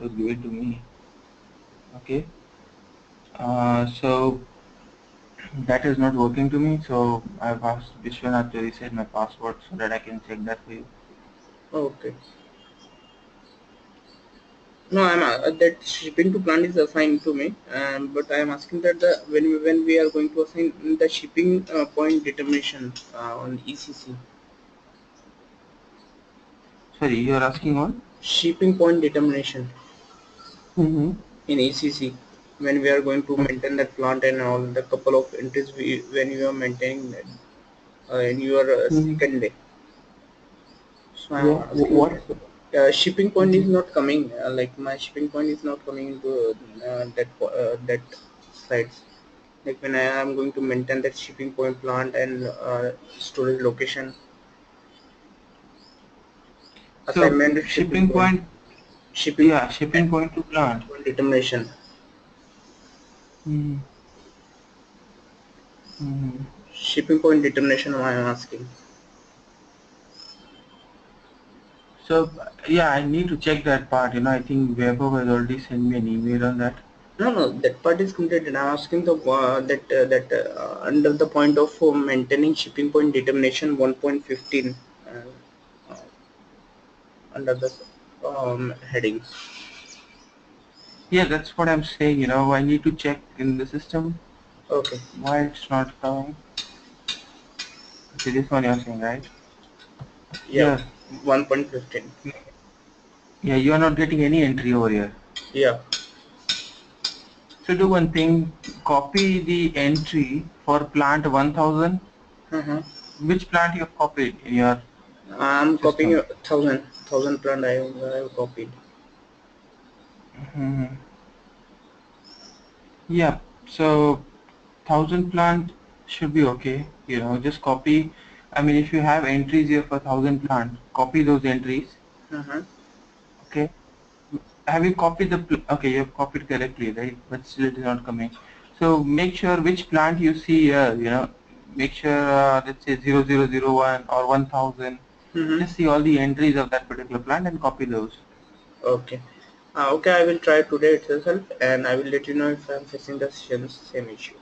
was given to me. Okay, so that is not working to me, so I've asked Vishwanath to reset my password so that I can check that for you. Okay. No, I'm that shipping to plant is assigned to me, but I am asking that the when we are going to assign the shipping point determination on ECC. Sorry, you are asking what? Shipping point determination Mm-hmm. in ECC when we are going to maintain that plant and all the couple of entries when you are maintaining that, in your Mm-hmm. second day. So I'm Yeah. asking What? that shipping point is not coming. Like my shipping point is not coming into that sites. Like when I am going to maintain that shipping point plant and storage location, So assignment of shipping shipping point, point, shipping yeah, shipping point to plant. point determination, Mm-hmm. Mm-hmm. shipping point determination. I am asking. So yeah, I need to check that part. I think Vaibhav has already sent me an email on that. No, no, that part is completed. I'm asking the that under the point of maintaining shipping point determination 1.15 uh, under the headings. Yeah, that's what I'm saying. I need to check in the system Okay. why it's not coming. Okay, this one you're saying, right? Yeah, Yeah. 1.15. Yeah, you are not getting any entry over here. Yeah. So do one thing, copy the entry for plant 1000. Uh-huh. Which plant you have copied in your I'm copying system? 1,000 plant. I have copied. Hmm. Yeah, so 1000 plant should be okay. Just copy. I mean, if you have entries here for 1000 plant, copy those entries. Uh-huh. Okay. Have you copied okay, you have copied correctly, right? But still it is not coming. So make sure which plant you see here, make sure, let's say 0001 or 1000. Mm-hmm. Just see all the entries of that particular plant and copy those. Okay. Okay, I will try today itself, and I will let you know if I'm facing the same issue.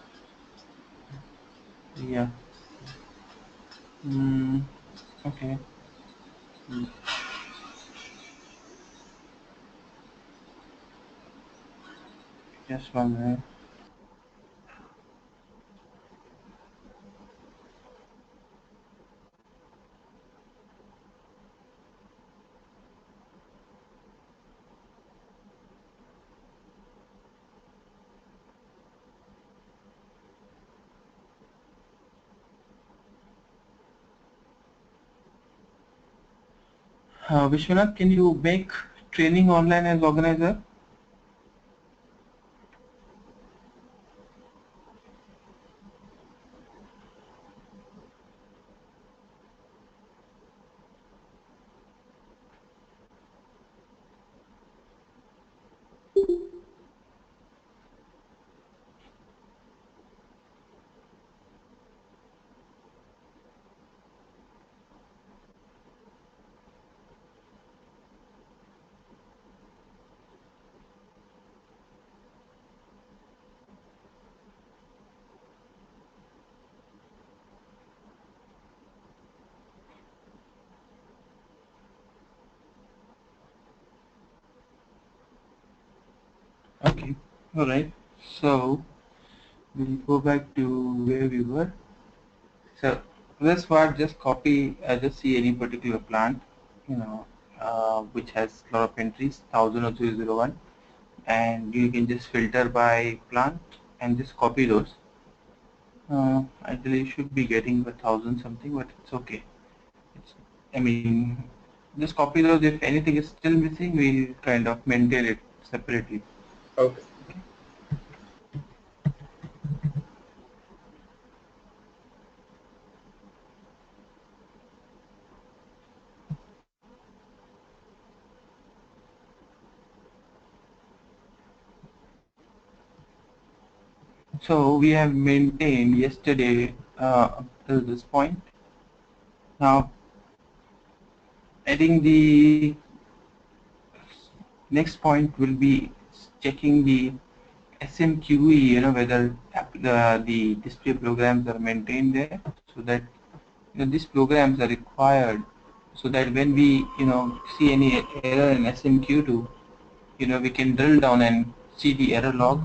Yeah. Mm, okay. Just 1 minute. Vishwanath, can you make training online as organizer? Okay. All right. So we'll go back to where we were. So this part, just copy, just see any particular plant, which has a lot of entries, 1000 or 001, and you can just filter by plant and just copy those. Ideally, you should be getting 1000 something, but it's okay. I mean, just copy those. If anything is still missing, we'll kind of maintain it separately. Okay. Okay. So we have maintained yesterday up till this point. Now, adding the Next point will be checking the SMQE, whether the display programs are maintained there, so that these programs are required, so that when we see any error in SMQ2, we can drill down and see the error log.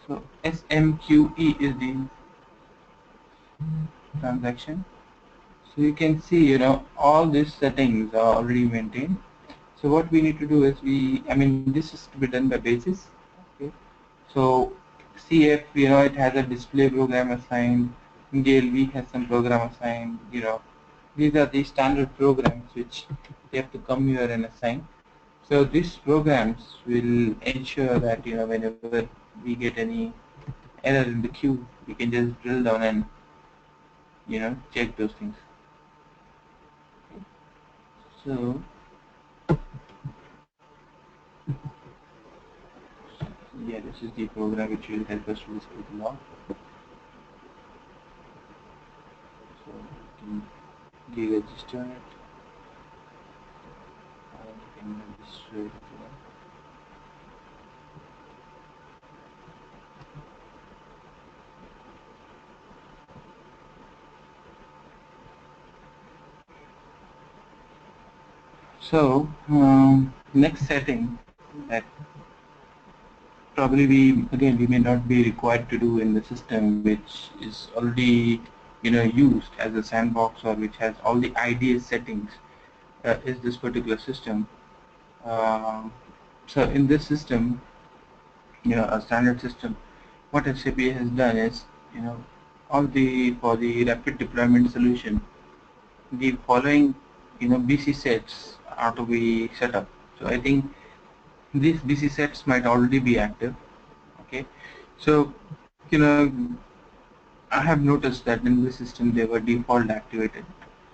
So SMQE is the transaction. So you can see, all these settings are already maintained. So what we need to do is this is to be done by basis. Okay. So CF, it has a display program assigned. DLV has some program assigned. These are the standard programs which they have to come here and assign. So these programs will ensure that whenever we get any error in the queue, we can just drill down and check those things. So yeah, this is the program which will help us to display the log. So we can deregister it and we can register it again. So next setting that probably we may not be required to do in the system which is already used as a sandbox, or which has all the IDS settings, is this particular system. So in this system, a standard system, what SAP has done is, all for the rapid deployment solution, the following BC sets are to be set up. So I think these BC sets might already be active. Okay, so I have noticed that in this system they were default activated,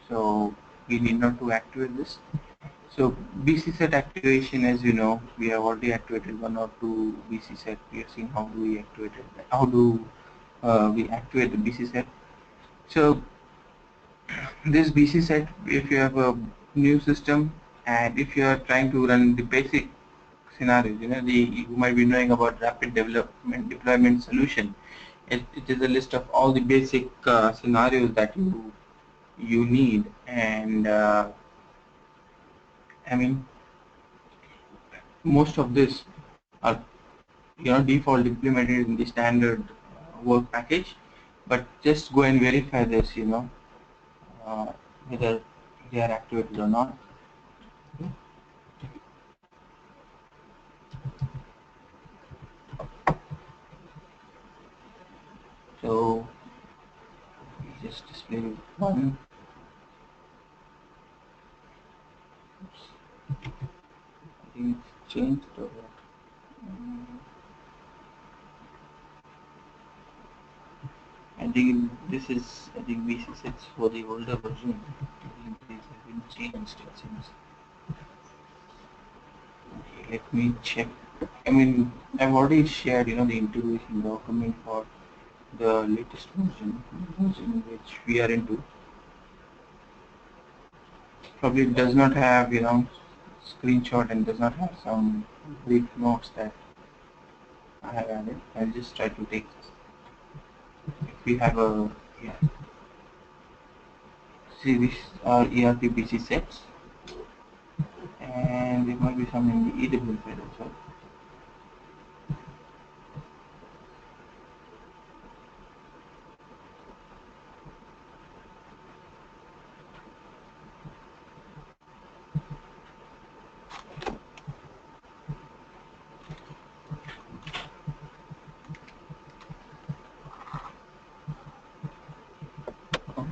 so we need not to activate this. So BC set activation, as you know, we have already activated one or two BC set. We have seen how do we activate it, how do we activate the BC set. So this BC set, if you have a new system and if you are trying to run the basic scenarios, you might be knowing about rapid development deployment solution. It is a list of all the basic scenarios that you need, and I mean most of this are default implemented in the standard work package, but just go and verify this, uh, whether they are activated or not. So just display one. Oops. I think it's changed or what? I think this is, BC sets for the older version. I think these have been changed, it seems. Okay, let me check. I've already shared, the integration document for the latest version which we are into. Probably does not have, screenshot, and does not have some brief notes that I have added. I'll just try to take this. If we have a, yeah. See, these are ERP BC sets, and there might be some in the EWM side also.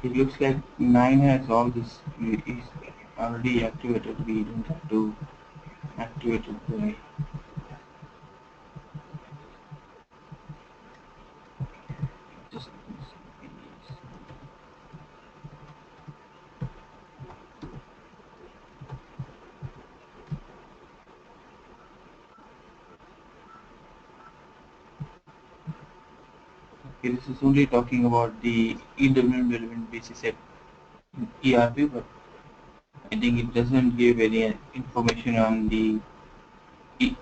It looks like 9 has all this is already activated. We don't have to activate it by just okay, this is only talking about the EWM relevant basis set ERP, but I think it doesn't give any information on the E-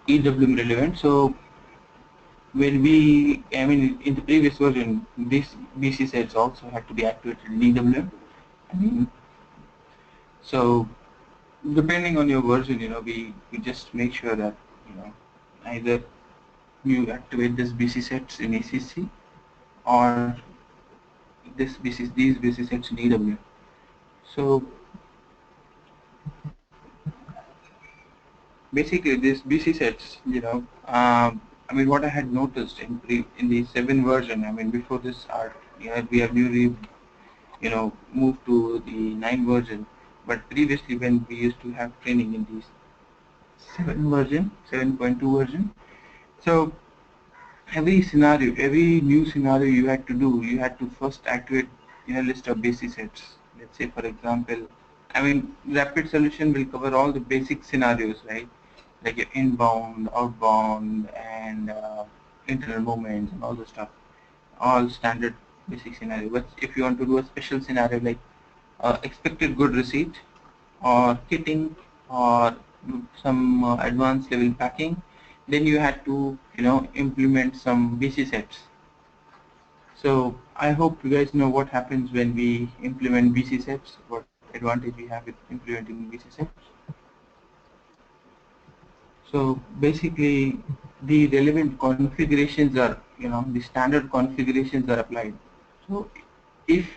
EWM relevant. So when we, I mean, in the previous version, these BC sets also had to be activated in EWM. I mean, so depending on your version, we just make sure that, either you activate this BC sets in ECC or these BC sets in EWM. So basically, this BC sets, I mean, what I had noticed in the 7 version, I mean, before this art, we have newly, moved to the 9 version. But previously, when we used to have training in the 7 version, 7.2 version, so every new scenario you had to do, you had to first activate a list of basic sets. Let's say, for example, I mean, rapid solution will cover all the basic scenarios, right? Like your inbound, outbound, and internal movements and all the stuff, all standard basic scenario. But if you want to do a special scenario like expected good receipt or kitting or some advanced level packing, then you had to implement some BC sets. So I hope you guys know what happens when we implement BC sets, what advantage we have with implementing BC sets. So basically the relevant configurations are, the standard configurations are applied. So if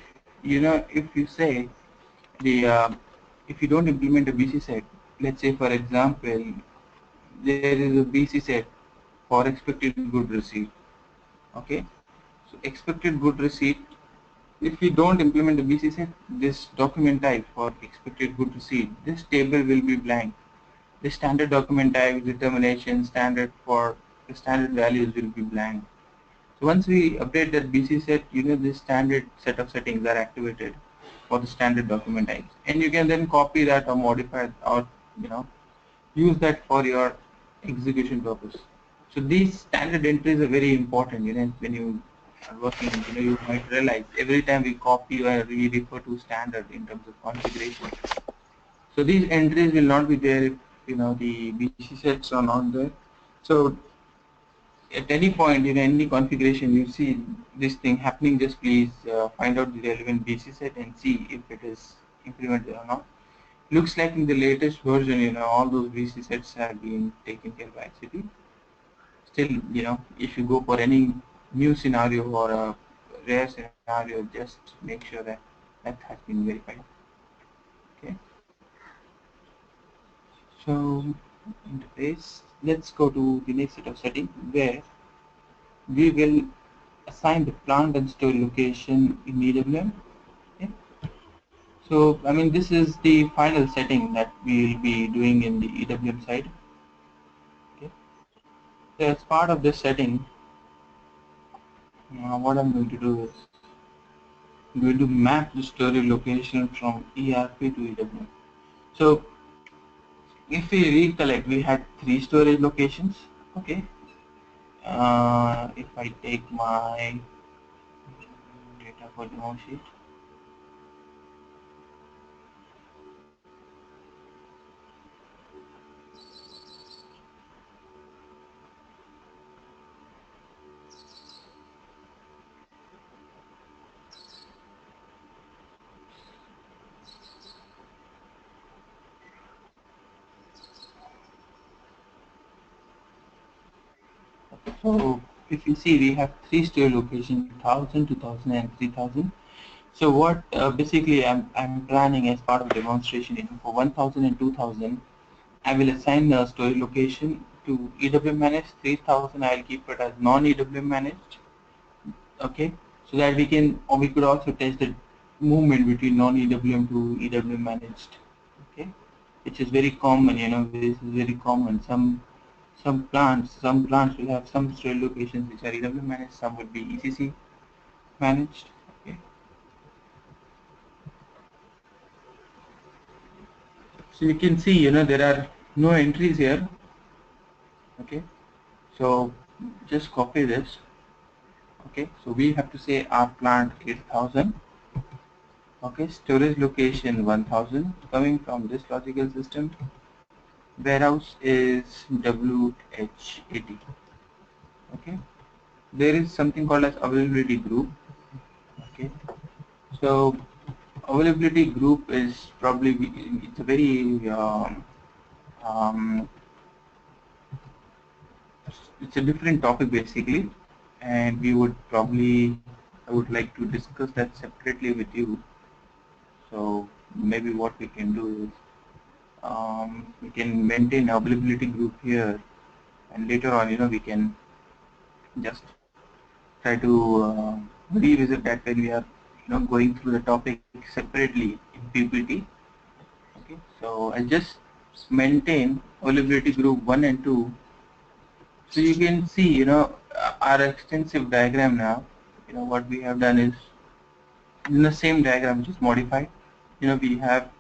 if you say the if you don't implement a BC set, let's say for example there is a BC set for expected good receipt. Okay, so expected good receipt, if you don't implement the BC set, this document type for expected good receipt, this table will be blank. The standard document type determination standard for the standard values will be blank. So once we update that BC set, this standard set of settings are activated for the standard document types, and you can then copy that or modify it or use that for your execution purpose. So these standard entries are very important. When you are working, you might realize every time we copy or we refer to standard in terms of configuration. So these entries will not be there if the BC sets are not there. So at any point in any configuration you see this thing happening, just please find out the relevant BC set and see if it is implemented or not. Looks like in the latest version, all those BC sets have been taken care by SAP. Still, if you go for any new scenario or a rare scenario, just make sure that that has been verified. Okay. So interface, let's go to the next set of settings where we will assign the plant and store location in EWM. Okay. So I mean, this is the final setting that we will be doing in the EWM side. Okay. So as part of this setting, what I'm going to do is I'm going to map the storage location from ERP to EWM. So if we recollect, we had 3 storage locations. Okay. If I take my data for demo sheet, so if you see, we have 3 storage locations: 1000, 2000, and 3000. So what basically I'm planning as part of demonstration, for 1000 and 2000, I will assign the storage location to EWM managed. 3000 I'll keep it as non-EWM managed. Okay, so that we could also test it movement between non-EWM to EWM managed, okay, which is very common. This is very common. Some plants will have some storage locations which are EWM managed, some would be ECC managed. Okay, so you can see, there are no entries here. Okay, so just copy this. Okay, so we have to say our plant 8000. Okay, storage location 1000 coming from this logical system. Warehouse is WH80. Okay, there is something called as availability group. Okay, so availability group is probably, it's a very um, it's a different topic basically, and we would probably, I would like to discuss that separately with you. So maybe what we can do is, we can maintain availability group here, and later on, we can just try to revisit that when we are, going through the topic separately in PPT. Okay, so I just maintain availability group 1 and 2. So you can see, our extensive diagram now. What we have done is, in the same diagram which is modified, we have,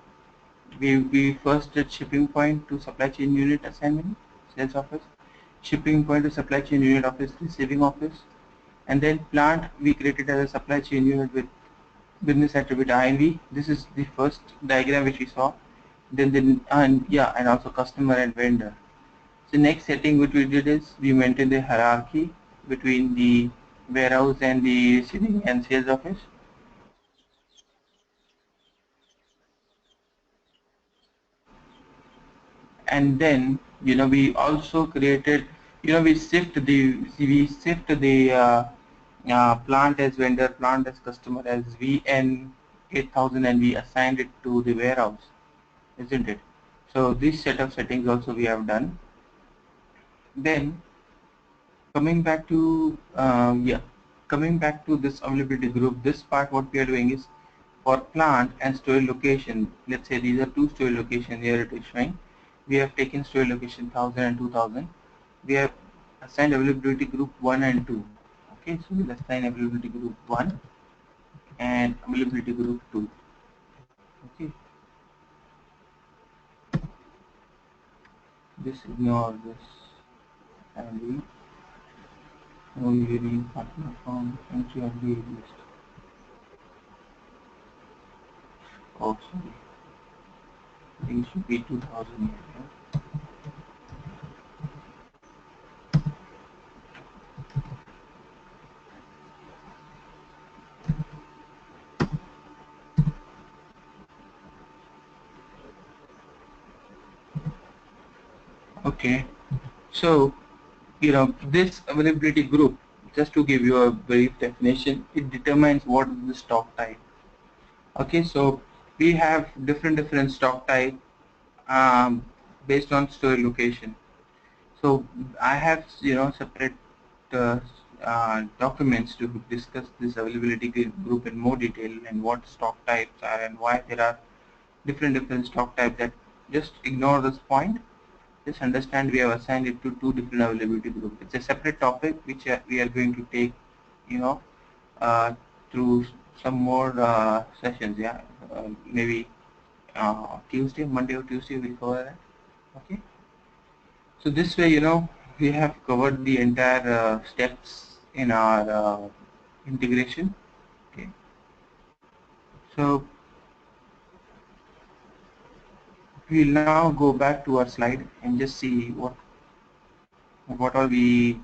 we first did shipping point to supply chain unit assignment, sales office, shipping point to supply chain unit office, receiving office, and then plant we created as a supply chain unit with business attribute INV. This is the first diagram which we saw. And also customer and vendor. The next setting which we did is we maintained the hierarchy between the warehouse and the receiving and sales office. And then, we also created, we shift the plant as vendor, plant as customer as VN 8000, and we assigned it to the warehouse, isn't it? So this set of settings also we have done. Then coming back to coming back to this availability group, this part what we are doing is, for plant and storage location, let's say these are two storage locations here it is showing. We have taken storage location 1000 and 2000. We have assigned availability group 1 and 2. Okay, so we'll assign availability group 1 and availability group 2. Okay, just ignore this and we really partner from entry of the list. Oh, sorry, I think it should be 2000 here. Okay, so this availability group, just to give you a brief definition, it determines what is the stock type. Okay, so we have different stock type based on store location. So I have separate documents to discuss this availability group in more detail, and what stock types are and why there are different stock types. That just ignore this point. Just understand we have assigned it to two different availability groups. It's a separate topic which we are going to take, you know, uh, through some more sessions. Yeah, maybe Tuesday, Monday or Tuesday we'll cover that. Okay. So this way, we have covered the entire steps in our integration. Okay. So we'll now go back to our slide and just see what all we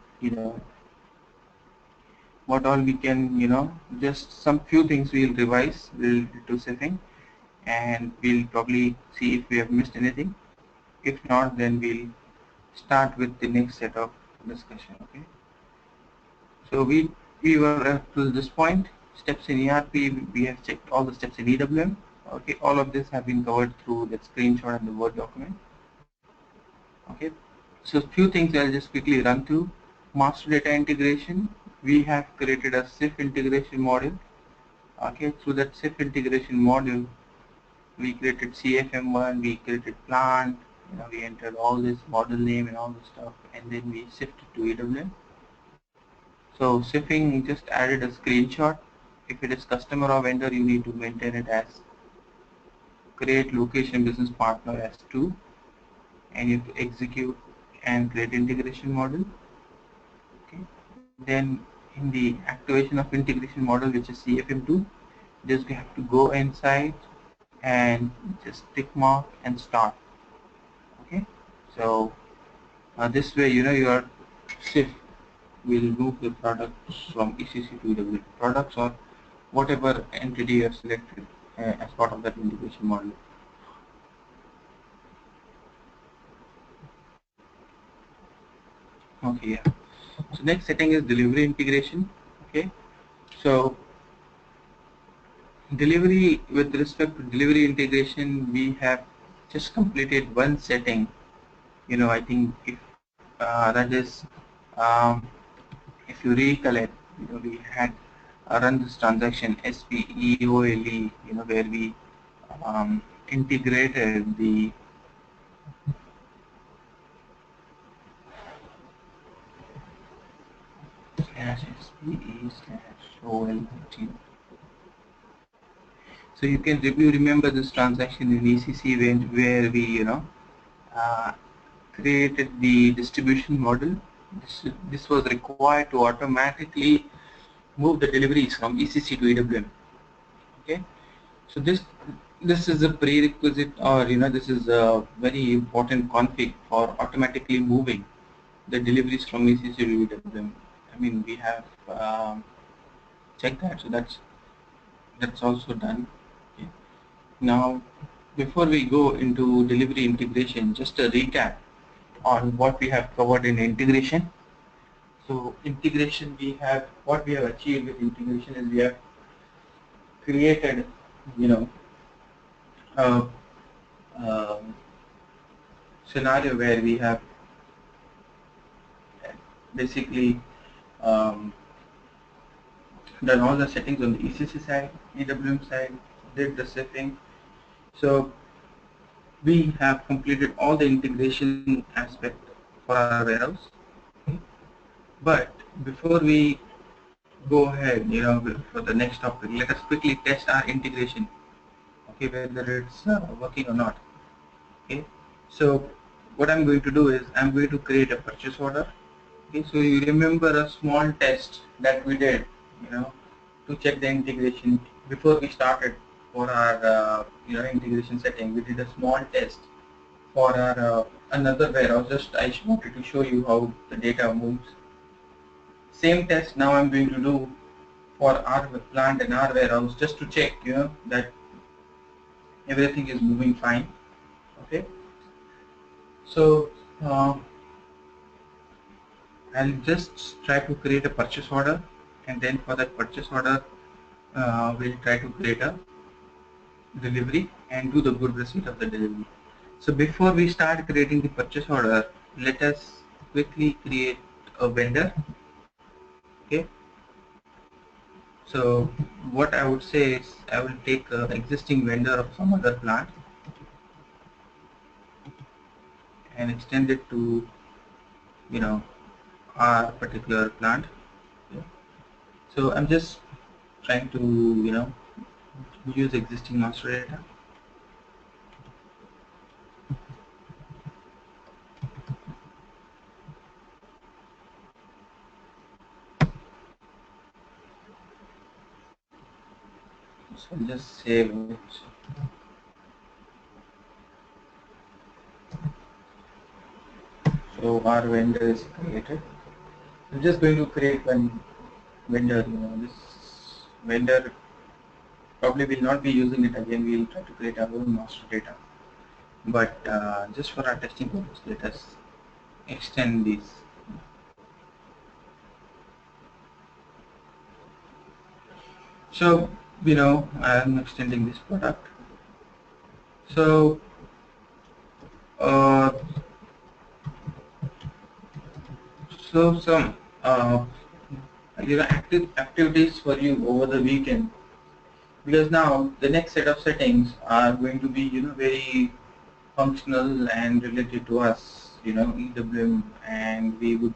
what all we can just some few things we'll revise, we'll do something, and we'll probably see if we have missed anything. If not, then we'll start with the next set of discussion. Okay, so we were up to this point. Steps in ERP, we have checked all the steps in EWM. Okay, all of this have been covered through that screenshot and the Word document. Okay, so a few things I'll just quickly run through. Master data integration, we have created a SIF integration model. Okay, through that SAP integration module, we created CFM1, we created plant, we entered all this model name and all this stuff, and then we shifted to EWM. So shifting just added a screenshot. If it is customer or vendor, you need to maintain it as create location business partner as 2, and you have to execute and create integration model. Okay. Then in the activation of integration model, which is CFM2, just we have to go inside and just tick mark and start. Okay. So this way, your shift will move the products from ECC to EWM products or whatever entity you have selected as part of that integration model. Okay, yeah. So next setting is delivery integration. Okay. So delivery, with respect to delivery integration, we have just completed one setting. I think if that is, um, if you recollect, we had run this transaction SPEOLE, where we integrated the /SPE/OLE. So you can remember this transaction in ECC where we uh, created the distribution model. This was required to automatically move the deliveries from ECC to EWM. Okay, so this is a prerequisite, or this is a very important config for automatically moving the deliveries from ECC to EWM. I mean, we have checked that, so that's also done. Okay. Now, before we go into delivery integration, just a recap on what we have covered in integration. So integration, what we have achieved with integration is we have created, a scenario where we have basically done all the settings on the ECC side, EWM side, did the setting. So we have completed all the integration aspect for our warehouse. But before we go ahead, for the next topic, let us quickly test our integration. Okay, whether it's working or not. Okay, so what I'm going to do is I'm going to create a purchase order. Okay, so you remember a small test that we did, to check the integration before we started for our integration setting. We did a small test for our another warehouse. Just I wanted to show you how the data moves. Same test now I'm going to do for our plant and our warehouse, just to check that everything is moving fine. Okay, so I'll just try to create a purchase order, and then for that purchase order we'll try to create a delivery and do the good receipt of the delivery. So before we start creating the purchase order, let us quickly create a vendor. Okay, so what I would say is I will take an existing vendor of some other plant and extend it to our particular plant. Yeah. So I'm just trying to use existing master data. So I'll just save it. So our vendor is created. I'm just going to create one vendor. This vendor probably will not be using it again. We'll try to create our own master data. But just for our testing purpose, let us extend this. So I'm extending this product. So uh, some activities for you over the weekend. because now the next set of settings are going to be very functional and related to us, EWM, and we would,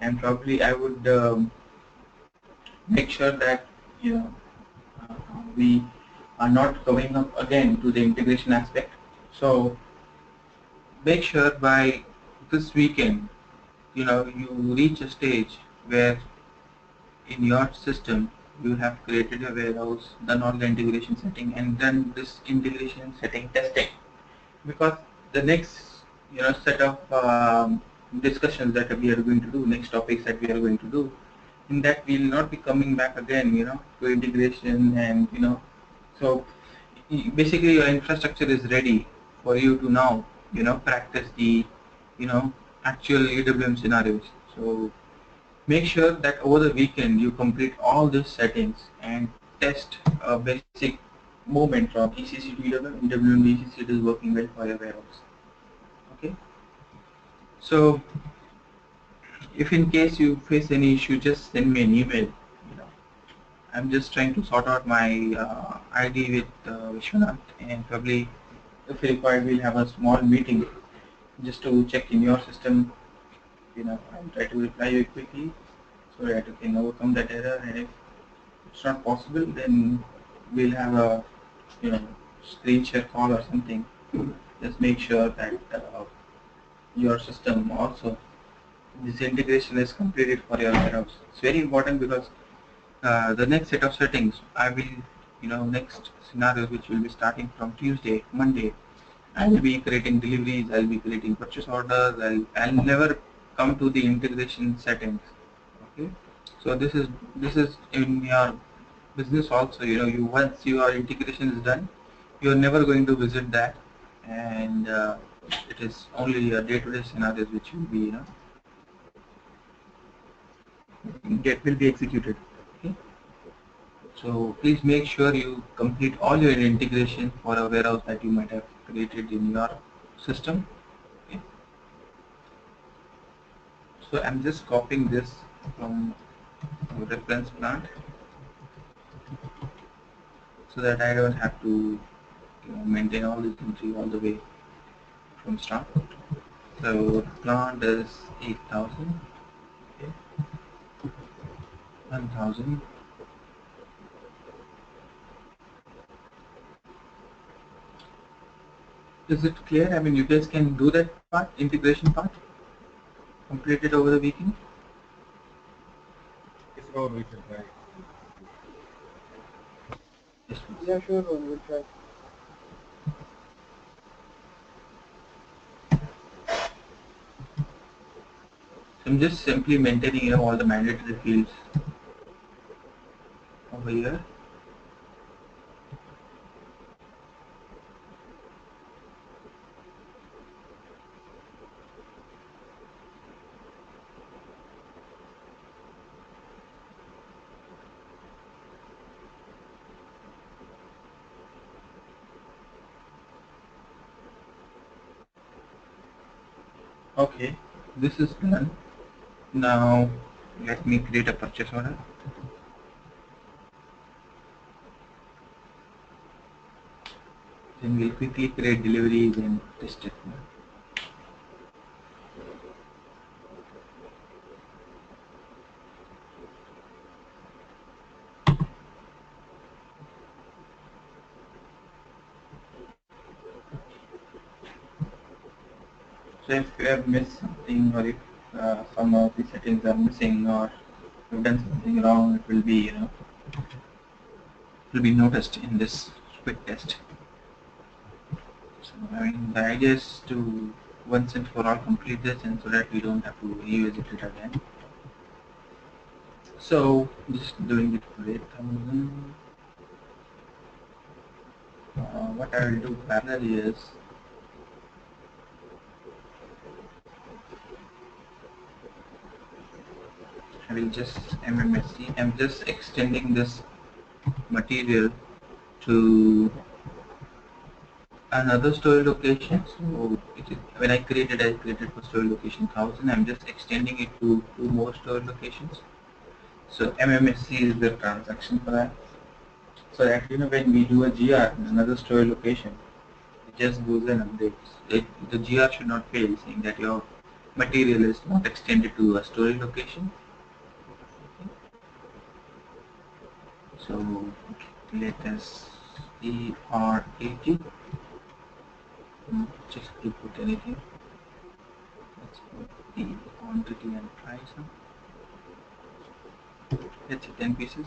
and probably I would make sure that uh, we are not going up again to the integration aspect. So make sure by this weekend, you reach a stage where in your system you have created a warehouse, done all the integration setting, and done this integration setting testing. Because the next set of discussions that we are going to do, next topics that we are going to do, in that we will not be coming back again to integration, and so basically your infrastructure is ready for you to now practice the actual EWM scenarios. So make sure that over the weekend you complete all these settings and test a basic movement from ECC to EWM. EWM to ECC, it is working well for your warehouse. Okay. So if in case you face any issue, just send me an email. I'm just trying to sort out my ID with Vishwanath, and probably if required we'll have a small meeting just to check in your system, and try to reply you quickly so that you can overcome that error. And if it's not possible, then we'll have a screen share call or something. Just make sure that your system also, this integration is completed for your warehouse. It's very important because the next set of settings I will, next scenarios which will be starting from Tuesday, Monday, I will be creating deliveries, I'll be creating purchase orders, I'll never come to the integration settings. Okay. So this is in your business also, you once your integration is done, you're never going to visit that, and it is only a day-to-day scenarios which will be will be executed. Okay. So please make sure you complete all your integration for a warehouse that you might have created in your system. Okay. So I'm just copying this from the reference plant so that I don't have to maintain all this entry all the way from start. So plant is 8,000, okay, 1,000. Is it clear? I mean, you guys can do that part, integration part, complete it over the weekend. Yes, Ron, we can try. Yes, please. Yeah, sure, we'll try. So I'm just simply maintaining all the mandatory fields over here. Okay, this is done. Now let me create a purchase order. Then we'll quickly create deliveries and test it. So if you have missed something, or if some of the settings are missing, or you've done something wrong, it will be noticed in this quick test. So I mean, the idea is to once and for all complete this, and so that we don't have to revisit it again. So just doing it for 8,000. What I will do parallel is I will just MMSC. I'm just extending this material to another storage location. So when I created for storage location 1000. I'm just extending it to 2 more storage locations. So MMSC is the transaction for that. So that when we do a GR in another storage location, it just goes and updates. The GR should not fail, saying that your material is not extended to a storage location. So let us ERAT. Just to put anything. Let's put the quantity and price. Let's say 10 pieces.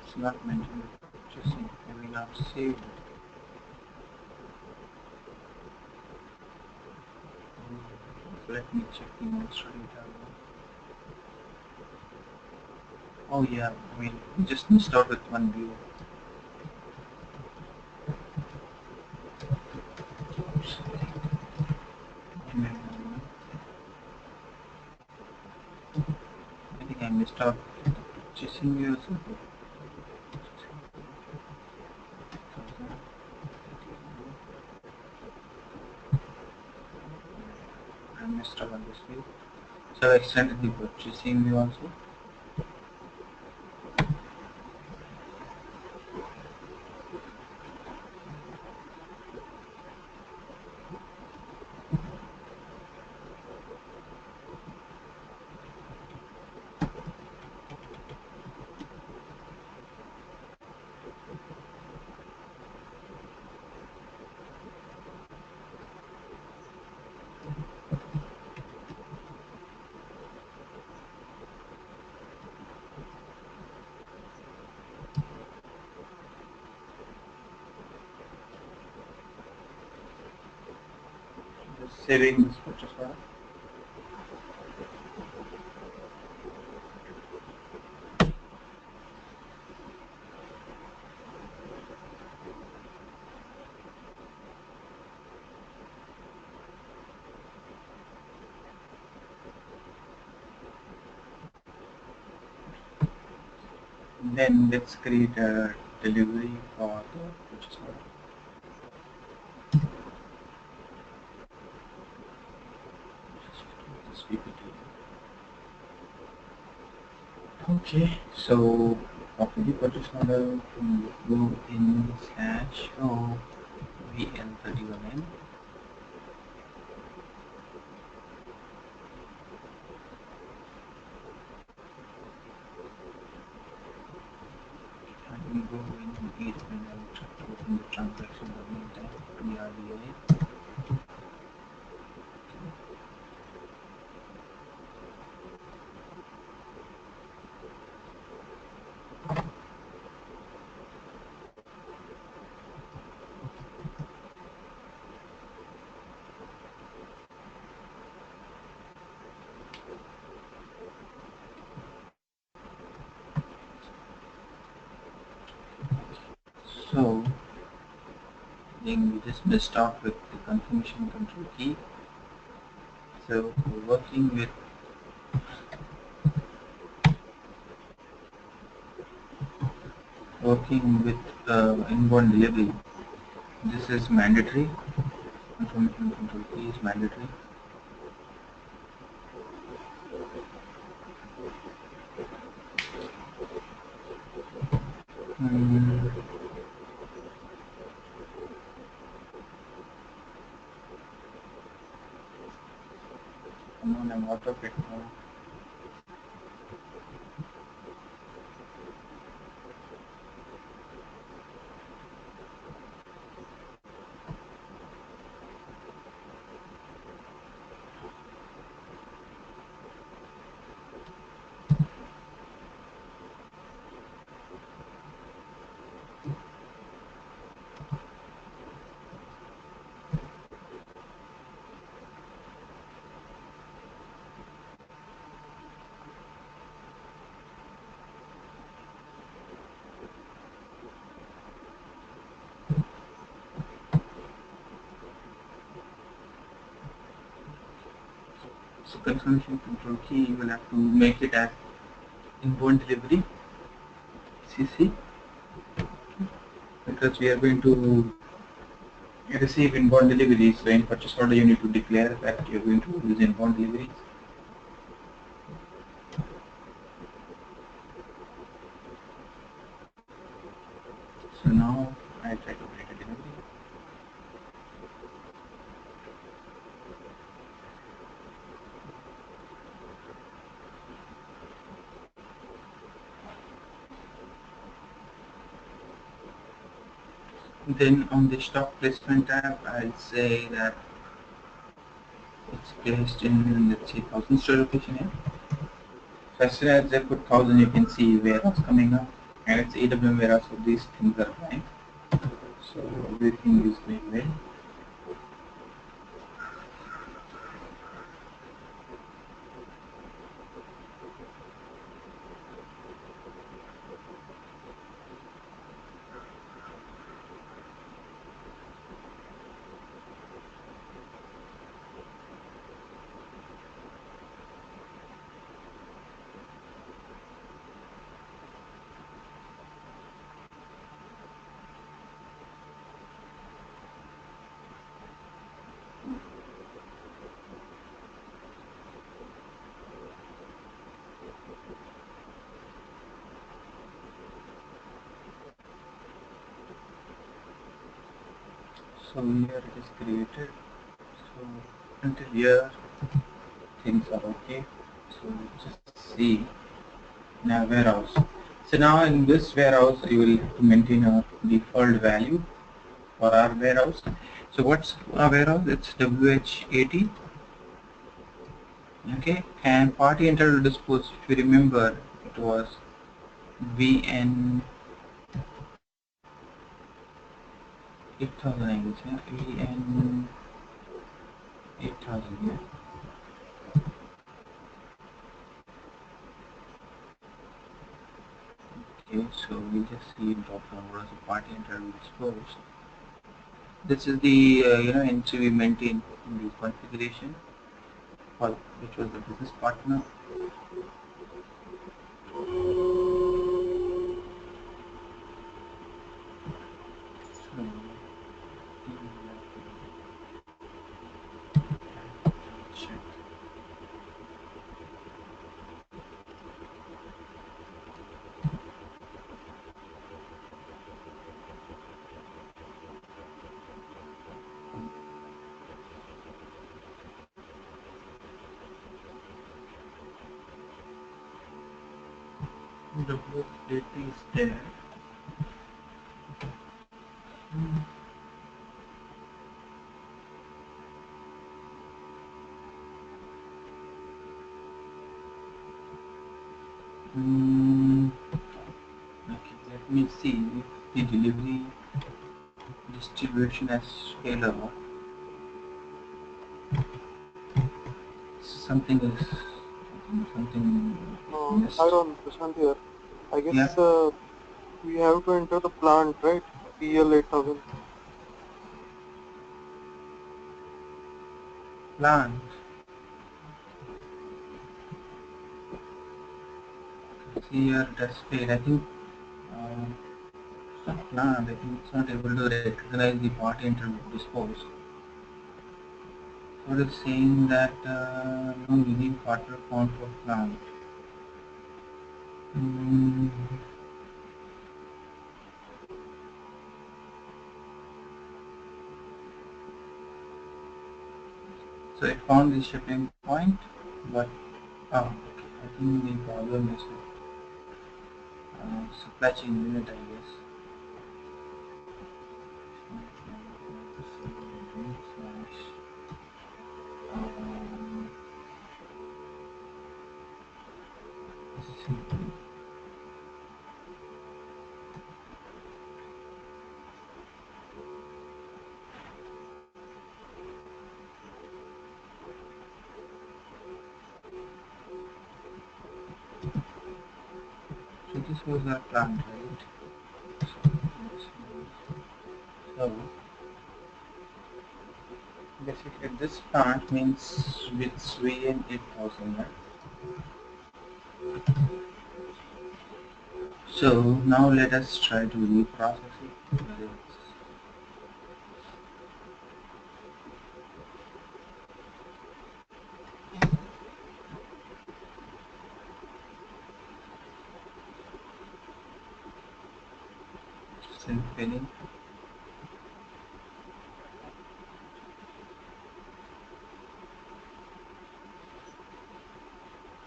It's not mentioned in purchasing. I will not save it. Let me check the master data. Oh yeah, I mean, we just missed out with one view. I think I missed out purchasing views. I missed out on this view. So I extended the purchasing view also. Just saving this purchase order. Then let's create a delivery for the purchase order. This PPT. Okay, so after the purchase order, we go in /o VL31N. And we go in EWM chapter in the transaction domain type ERDI. So then we just missed off with the confirmation control key. So we're working with inbound delivery. This is mandatory. Confirmation control key is mandatory. Come on, I'm out of it now. So confirmation control key, you will have to make it as inbound delivery CC, because we are going to receive inbound deliveries. So in purchase order, you need to declare that you're going to use inbound deliveries. So now I try to create a delivery. Then on the stock placement tab, I'll say that it's placed in, let's say, 1000 store location here. So as soon as I put 1000, you can see warehouse coming up, and it's EWM warehouse, so these things are fine. So everything is going well. So here it is created. So until here things are okay. So just see in our warehouse. So now in this warehouse you will have to maintain a default value for our warehouse. So what's our warehouse? It's WH80. Okay, and party entitled dispose, if you remember, it was VN 8000, I guess, yeah? VN 8000, yeah. Okay, so we just see drop down what is the party entitled disposed. This is the entry we maintain in the configuration, for which was the business partner. So, check. The book data is there. Okay, let me see if the delivery distribution as scalable. Something is something. No, I don't understand here. I guess Yeah, we have to enter the plant, right? PL8000. plant. See here, that's failed. I think it's not plant. I think it's not able to recognize the part enter dispose. So it is saying that no unique partner found for plant. Mm, so it found the shipping point, but okay. I think the problem is with supply chain unit, I guess. Um, so this was our plant, right? So basically this plant means with VN 8000, right? So now let us try to reprocess it. Symphony.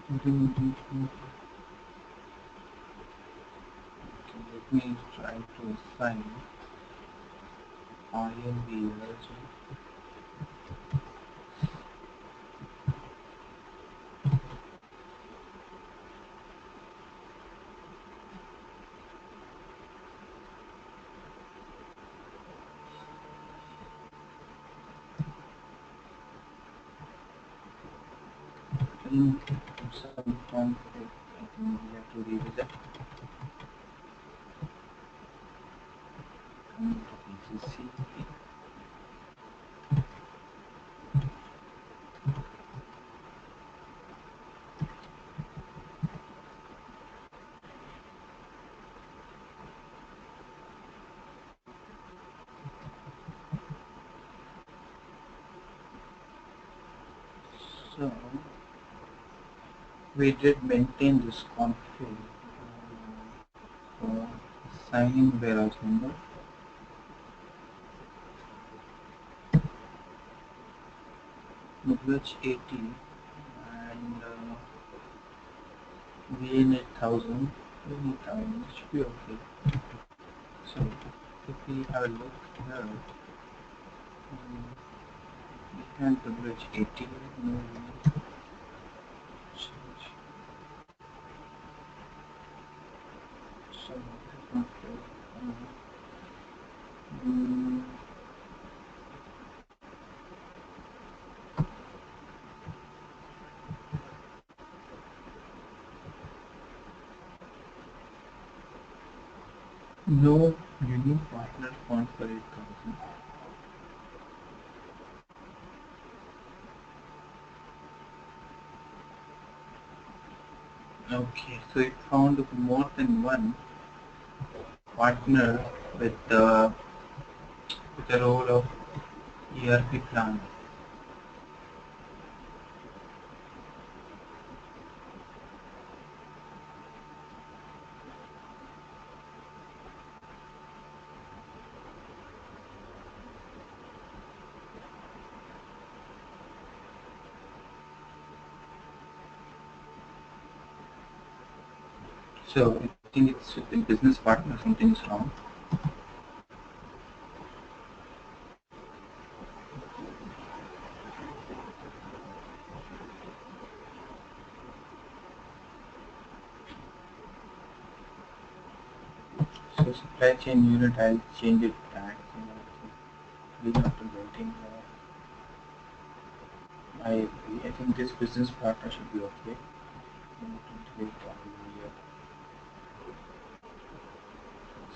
Let me try to assign INB also. In some conflict, I think we have to revisit. PCC. So we did maintain this config for assigning warehouse number. Privilege 80 and VN 8000. Should be okay. So if we have a look here, we can privilege 80. No, change. So that's not good. No unique partner font for 8000. Okay, so it found more than one partner with the role of ERP planner. So I think it's with the business partner, something is wrong. So supply chain unit, I'll change it back. We have to waiting. I think this business partner should be okay.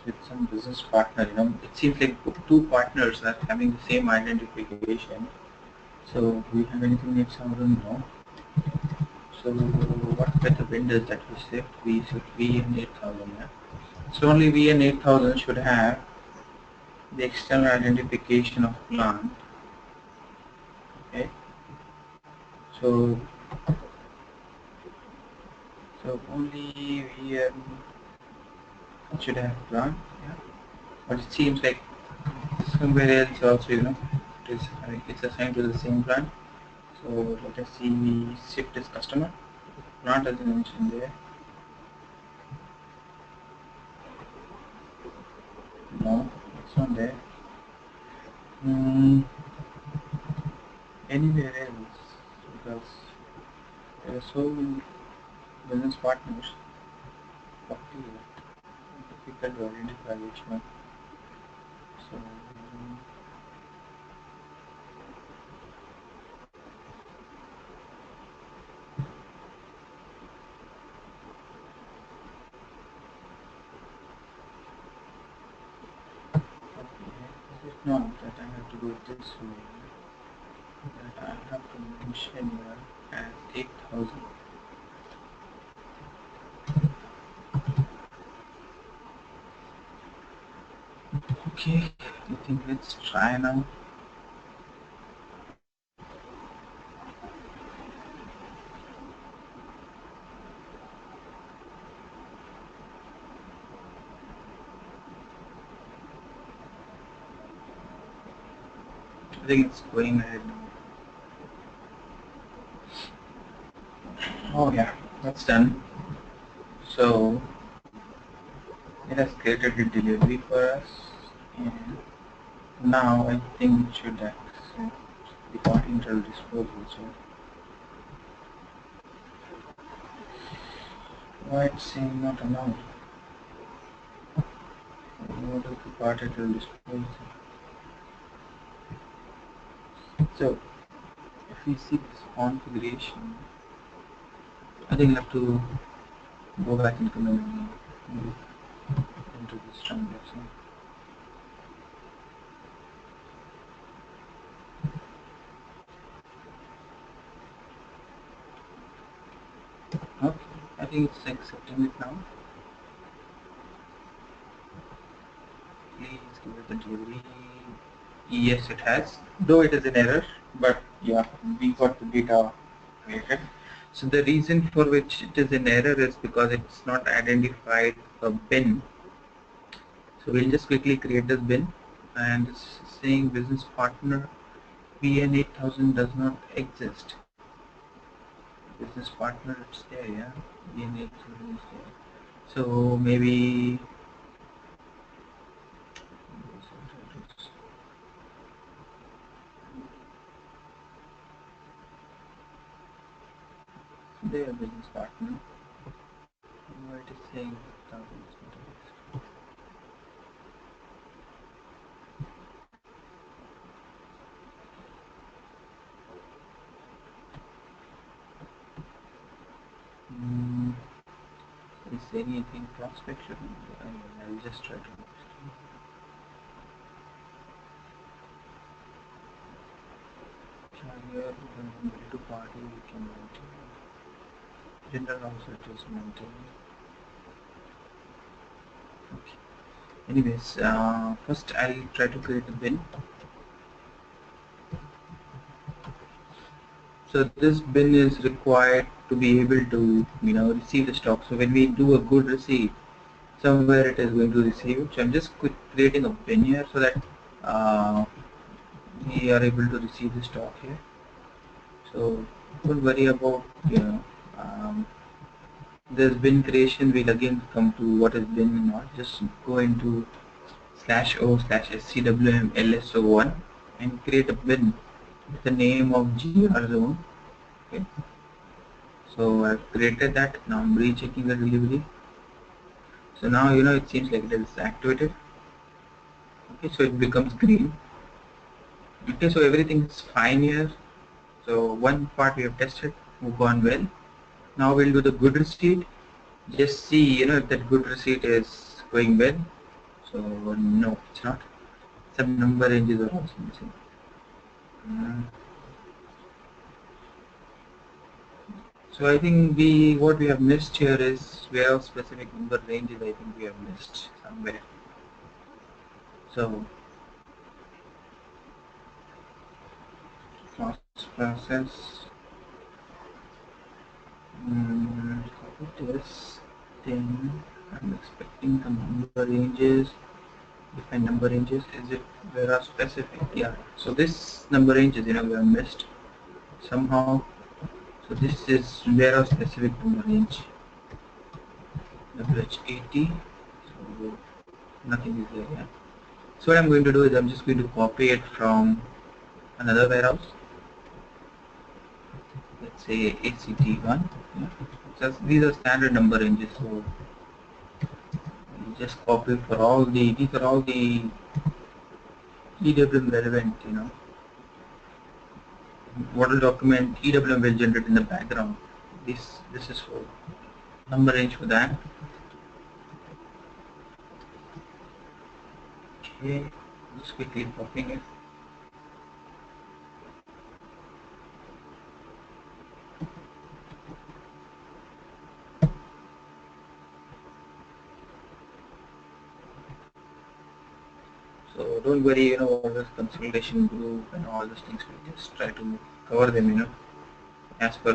With some business partner, it seems like two partners are having the same identification. So do we have anything next thousand? No. So what were the vendors that we saved? We said VN 8000. Yeah? So only VN 8000 should have the external identification of plant. Okay. So only VN should have plant. Yeah. But it seems like somewhere else also, it's assigned to the same plant. So let us see, we shift this customer. Plant doesn't mention there. No, it's not there. Anywhere else, because there are so many business partners. Difficult to identify which one. So it's not that I have to do it this way. That I have to mention here as 8000. Okay, I think let's try now. I think it's going ahead now. Oh yeah, that's done. So it has created a delivery for us, and now I think it should accept the continental disposal. So why it's saying not allowed? What is the continental disposal? So if we see this configuration, I think I have to go back into the menu, into this transaction. Okay, I think it's accepting it now. Please give it the delivery. Yes, it has. Though it is an error, but yeah, we got the data created. So the reason for which it is an error is because it's not identified a bin. So we'll just quickly create this bin, and it's saying business partner BN8000 does not exist. Business partner, it's there, yeah. BN8000 is there. So maybe their business partner. What it is saying 1000 is not exist. Is anything prospect should I'll just try to here to party we can maintain. General also it is maintained. Okay. Anyways, first I'll try to create a bin. So this bin is required to be able to, receive the stock. So when we do a good receipt, somewhere it is going to receive it. So I'm just creating a bin here so that we are able to receive the stock here. So don't worry about this bin creation. We'll again come to what is bin and not. Just go into /o/scwm lso1 and create a bin with the name of GR zone. Okay. So I've created that. Now I'm rechecking the delivery. So now it seems like it is activated. Okay, so it becomes green. Okay, so everything is fine here. So one part we have tested, gone well. Now we'll do the good receipt. Just see if that good receipt is going well. So no, it's not. Some number ranges are also missing. So I think what we have missed here is warehouse specific number ranges. I think we have missed somewhere. So process this thing. I'm expecting the number ranges. Define number ranges. Is it warehouse specific? Yeah. So this number ranges, we have missed somehow. So this is warehouse specific number range. WH80. So nothing is there. Yeah. So what I'm going to do is I'm just going to copy it from another warehouse. Let's say ACT1. Yeah. These are standard number ranges. So just copy for all these are all the EWM relevant, model document EWM will generate in the background. This is for number range for that. Okay, just quickly copying it. So don't worry, all this consolidation group and all those things, we just try to cover them, as per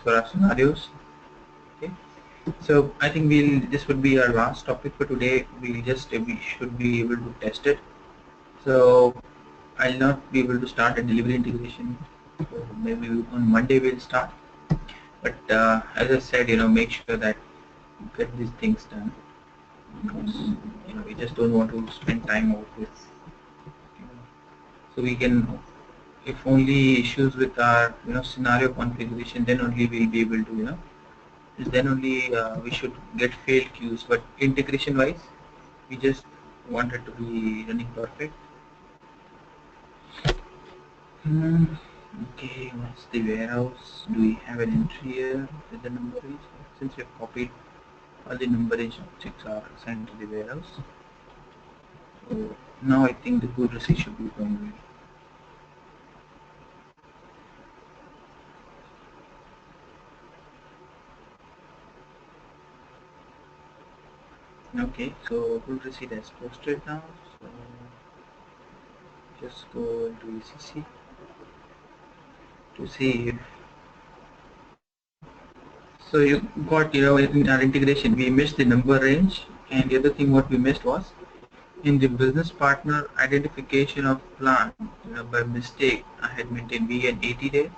our scenarios. Okay. So I think this would be our last topic for today. We should be able to test it. So I'll not be able to start a delivery integration. So maybe on Monday we'll start. But as I said, make sure that you get these things done, because we just don't want to spend time over this. So we can, if only issues with our scenario configuration, then only we'll be able to then only we should get failed queues. But integration wise, we just want it to be running perfect. Okay, what's the warehouse? Do we have an entry here with the number is? Since we have copied all the numberage objects are assigned to the warehouse. So now I think the good receipt should be going well. Okay, so good receipt has posted now. So just go into ECC to see if. So you got, in our integration, we missed the number range, and the other thing what we missed was in the business partner identification of plant. By mistake, I had maintained VN 80 days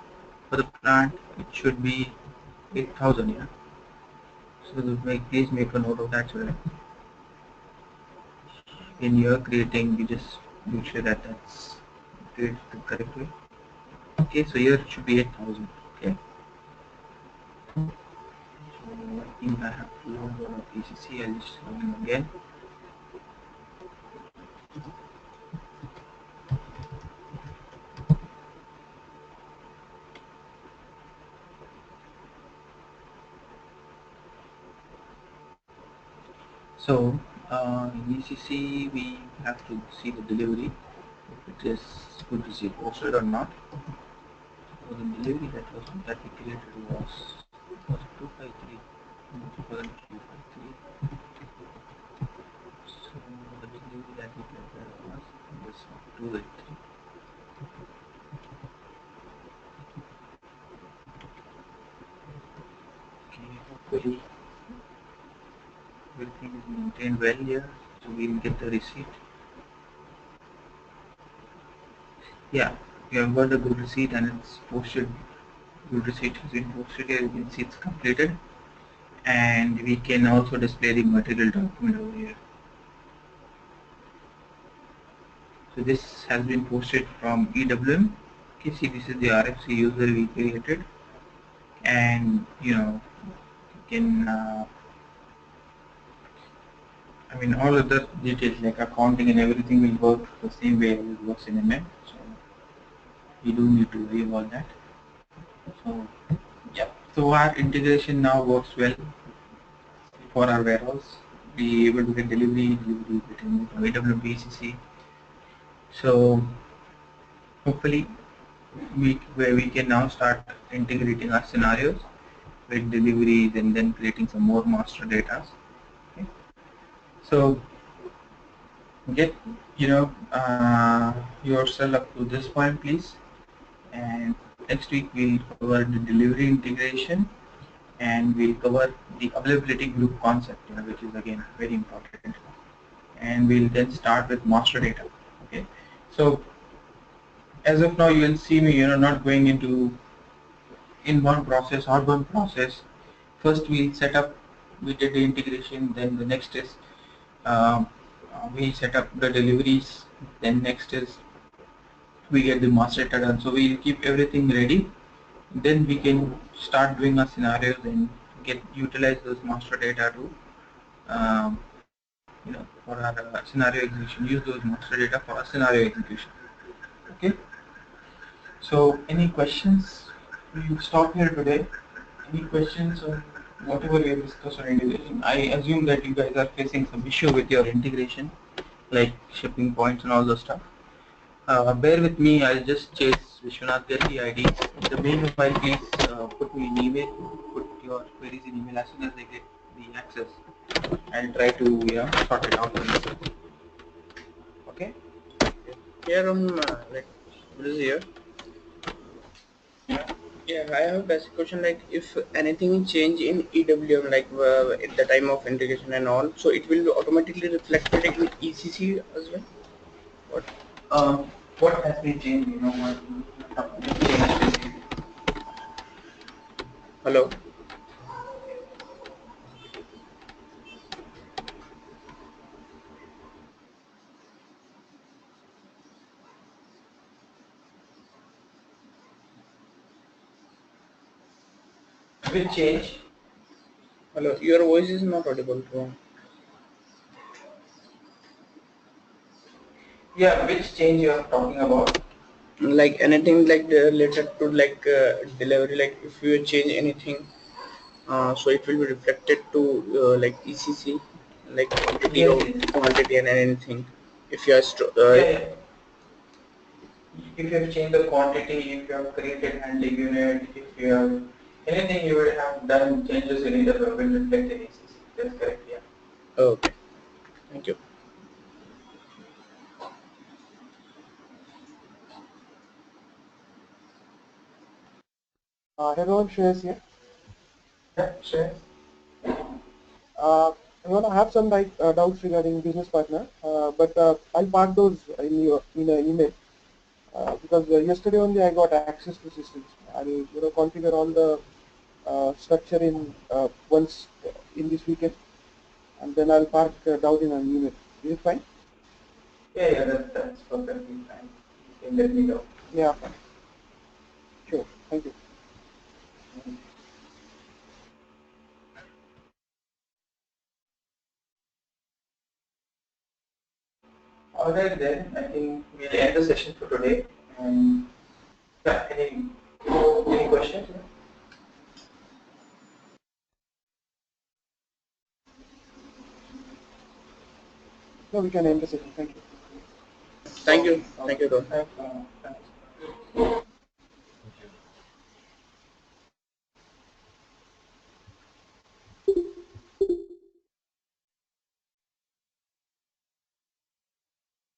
for the plant. It should be 8,000. Yeah. So please make a note of that. So that when you are creating, you just make sure that that's created the correct way. Okay, so here it should be 8,000. Okay. So I think I have to log out of ECC. I'll just log in again. So in ECC we have to see the delivery, if it is good to see posted or not. So the delivery that we created was 253. So the delivery that we created was this 283. Okay, hopefully everything is maintained well here, so we'll get the receipt. Yeah, we have got a good receipt and it's posted. Good receipt has been posted here. You can see it's completed, and we can also display the material document over here. So this has been posted from EWM. Okay, see, this is the RFC user we created, and you can I mean, all other details like accounting and everything will work the same way as it works in MM. So you don't need to worry about that. So yeah, so our integration now works well for our warehouse. Be able to get delivery between EWM to ECC. So hopefully we can now start integrating our scenarios with deliveries and then creating some more master data. Okay. So get yourself up to this point, please, and next week we'll cover the delivery integration, and we'll cover the availability group concept, which is again very important, and we'll then start with master data. Okay, so as of now you will see me not going into inbound process, outbound process. First we'll set up, we did the integration, then the next is we set up the deliveries, then next is we get the master data done. So we'll keep everything ready, then we can start doing our scenarios and utilize those master data to for our scenario execution, use those master data for our scenario execution. Okay, so any questions? We'll stop here today. Any questions on whatever we have discussed on integration? I assume that you guys are facing some issue with your integration, like shipping points and all those stuff. Bear with me, I'll just chase Vishwanath, get the ID. In the meanwhile, please put me in email, put your queries in email as soon as I get the access. I'll try to sort it out. Okay? Yeah, like, what is here? Yeah, I have a basic question, like if anything change in EWM, like at the time of integration and all, so it will be automatically reflected in ECC as well? What? What has been changed? You know, what changed basically? Hello. Which change? Hello. Your voice is not audible, bro. Yeah, which change you are talking about? Like anything like related to like delivery, like if you change anything, so it will be reflected to like ECC, like quantity Yes, of yes. quantity and anything. If you are Yeah, yeah. If you have changed the quantity, if you have created handling unit, if you have anything you would have done changes in EWM will reflect in ECC. That's correct, yeah. okay, thank you. Hello, Shreyas here. Yeah, sure. I have some doubts regarding business partner, but I'll park those in an email because yesterday only I got access to systems. I'll configure all the structure in once in this weekend, and then I'll park down in an email. Is it fine? Yeah, yeah, that's perfectly fine. You can let me know. Yeah, fine. Sure. Thank you. Alright then, I think we'll end the session for today. And yeah, any questions? No, we can end the session. Thank you. Thank Okay, you, okay. thank you, Don. Thanks. Thanks.